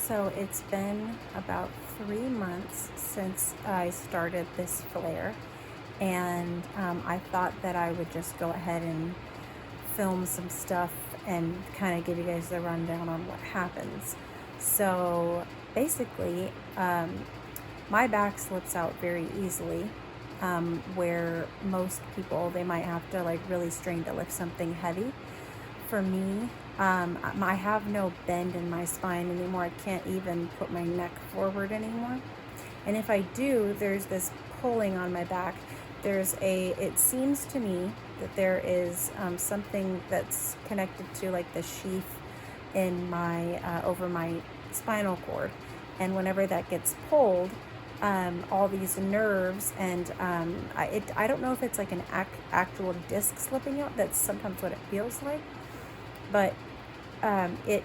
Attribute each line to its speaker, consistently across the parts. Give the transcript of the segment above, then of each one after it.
Speaker 1: So it's been about 3 months since I started this flare, and I thought that I would just go ahead and film some stuff and kind of give you guys the rundown on what happens. So basically, my back slips out very easily, where most people they might have to like really strain to lift something heavy. For me, I have no bend in my spine anymore. I can't even put my neck forward anymore. And if I do, there's this pulling on my back. It seems to me that there is something that's connected to like the sheath in over my spinal cord. And whenever that gets pulled, all these nerves and I don't know if it's like an actual disc slipping out. That's sometimes what it feels like, but it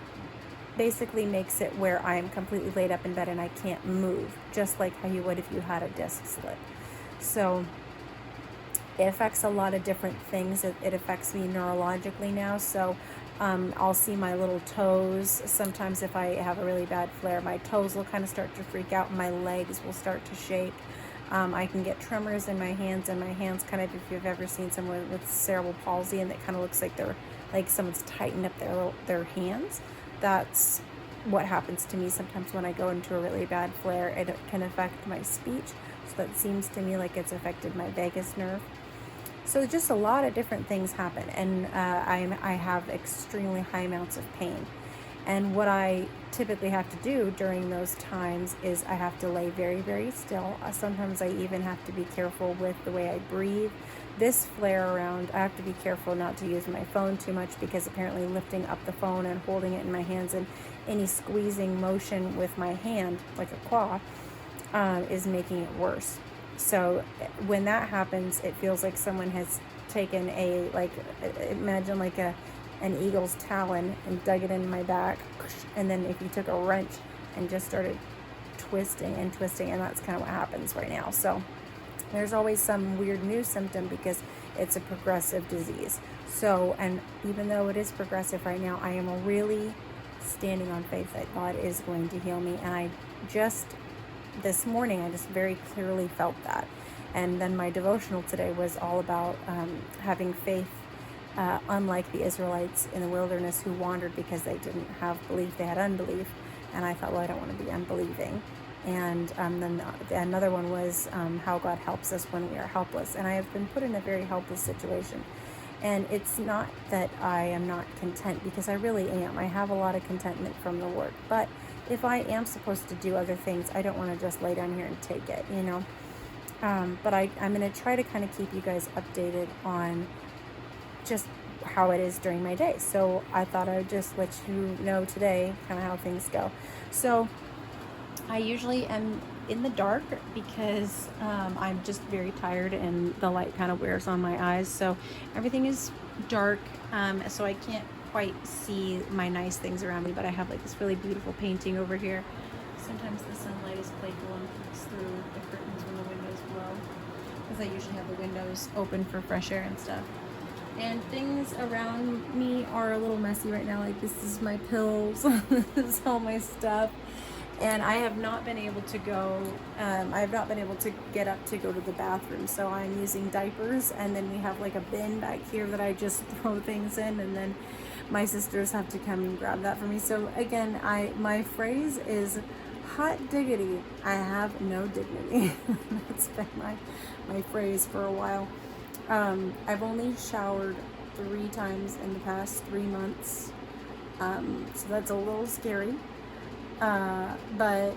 Speaker 1: basically makes it where I'm completely laid up in bed and I can't move, just like how you would if you had a disc slip. So it affects a lot of different things. It affects me neurologically now. So I'll see my little toes. Sometimes if I have a really bad flare, my toes will kind of start to freak out and my legs will start to shake. I can get tremors in my hands, and my hands kind of, if you've ever seen someone with cerebral palsy and it kind of looks like they're like someone's tightened up their hands. That's what happens to me sometimes when I go into a really bad flare. It can affect my speech. So that seems to me like it's affected my vagus nerve. So just a lot of different things happen, and I have extremely high amounts of pain. And what I typically have to do during those times is I have to lay very, very still. Sometimes I even have to be careful with the way I breathe. This flare around, I have to be careful not to use my phone too much, because apparently lifting up the phone and holding it in my hands and any squeezing motion with my hand, like a claw, is making it worse. So when that happens, it feels like someone has taken imagine like an eagle's talon and dug it in my back, and then if you took a wrench and just started twisting and twisting, and that's kind of what happens right now. So there's always some weird new symptom because it's a progressive disease. So, and even though it is progressive right now, I am really standing on faith that God is going to heal me. And this morning, I just very clearly felt that. And then my devotional today was all about having faith, unlike the Israelites in the wilderness who wandered because they didn't have belief, they had unbelief. And I thought, well, I don't want to be unbelieving. And then another one was how God helps us when we are helpless. And I have been put in a very helpless situation. And it's not that I am not content, because I really am. I have a lot of contentment from the work. But if I am supposed to do other things, I don't want to just lay down here and take it, you know. But I'm going to try to kind of keep you guys updated on just how it is during my day. So I thought I would just let you know today kind of how things go. So I usually am in the dark because I'm just very tired and the light kind of wears on my eyes. So everything is dark, so I can't quite see my nice things around me, but I have like this really beautiful painting over here. Sometimes the sunlight is playful and peeks through the curtains when the windows blow, because I usually have the windows open for fresh air and stuff. And things around me are a little messy right now. Like, this is my pills, this is all my stuff. And I have not been able to get up to go to the bathroom. So I'm using diapers, and then we have like a bin back here that I just throw things in, and then my sisters have to come and grab that for me. So again, my phrase is hot diggity, I have no dignity. That's been my phrase for a while. I've only showered 3 times in the past 3 months. So that's a little scary. But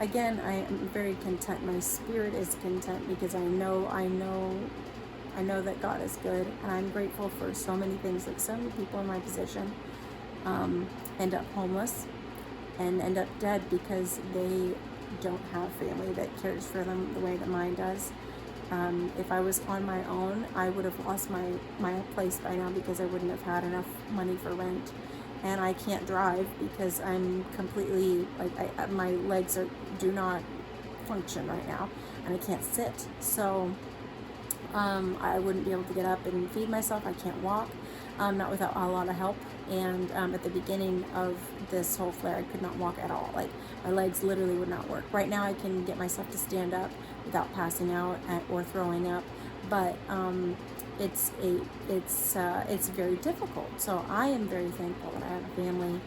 Speaker 1: again, I am very content. My spirit is content because I know that God is good, and I'm grateful for so many things. Like, so many people in my position end up homeless and end up dead because they don't have family that cares for them the way that mine does. If I was on my own, I would have lost my place by now, because I wouldn't have had enough money for rent. And I can't drive because I'm completely, my legs do not function right now, and I can't sit. So I wouldn't be able to get up and feed myself. I can't walk, not without a lot of help. And at the beginning of this whole flare, I could not walk at all. Like, my legs literally would not work. Right now I can get myself to stand up without passing out or throwing up, but it's very difficult. So I am very thankful that I have a family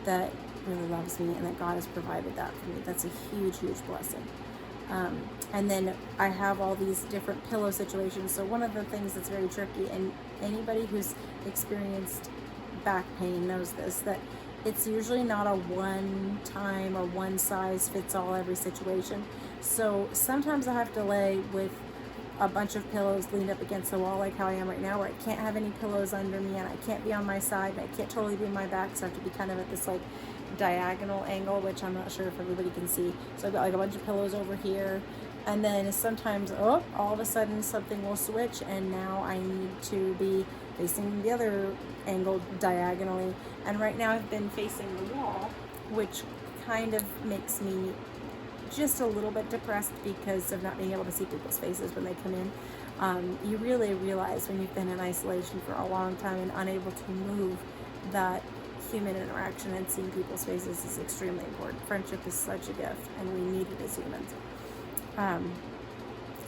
Speaker 1: that really loves me and that God has provided that for me. That's a huge, huge blessing. And then I have all these different pillow situations. So one of the things that's very tricky, and anybody who's experienced back pain knows this, that it's usually not a one time or one size fits all every situation. So sometimes I have to lay with a bunch of pillows leaned up against the wall like how I am right now, where I can't have any pillows under me and I can't be on my side and I can't totally be on my back, so I have to be kind of at this like diagonal angle, which I'm not sure if everybody can see. So I've got like a bunch of pillows over here, and then sometimes all of a sudden something will switch and now I need to be facing the other angle diagonally. And right now I've been facing the wall, which kind of makes me just a little bit depressed because of not being able to see people's faces when they come in. You really realize when you've been in isolation for a long time and unable to move that human interaction and seeing people's faces is extremely important. Friendship is such a gift, and we need it as humans.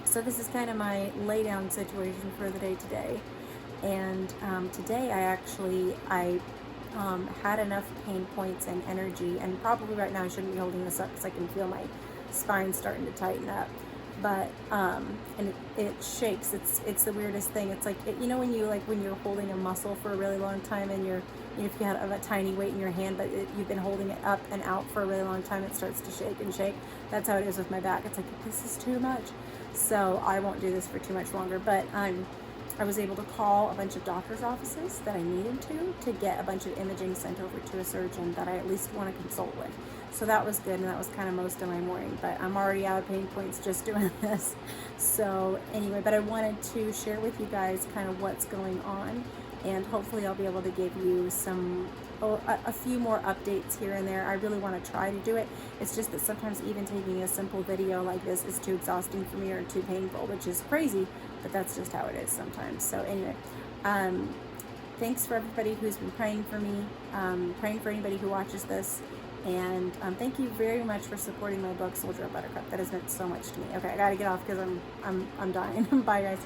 Speaker 1: So this is kind of my lay down situation for the day today. And today I had enough pain points and energy, and probably right now I shouldn't be holding this up because I can feel my spine starting to tighten up. But and it shakes. It's the weirdest thing. It's like when you're holding a muscle for a really long time, and if you have a tiny weight in your hand, but you've been holding it up and out for a really long time, it starts to shake and shake. That's how it is with my back. It's like, this is too much. So I won't do this for too much longer. But I was able to call a bunch of doctor's offices that I needed to get a bunch of imaging sent over to a surgeon that I at least want to consult with. So that was good, and that was kind of most of my morning, but I'm already out of pain points just doing this. So anyway, but I wanted to share with you guys kind of what's going on, and hopefully I'll be able to give you a few more updates here and there. I really want to try to do it. It's just that sometimes even taking a simple video like this is too exhausting for me or too painful, which is crazy, but that's just how it is sometimes. So anyway, thanks for everybody who's been praying for me, praying for anybody who watches this. And thank you very much for supporting my book, Soldier of Buttercup. That has meant so much to me. Okay, I gotta get off because I'm dying. Bye, guys.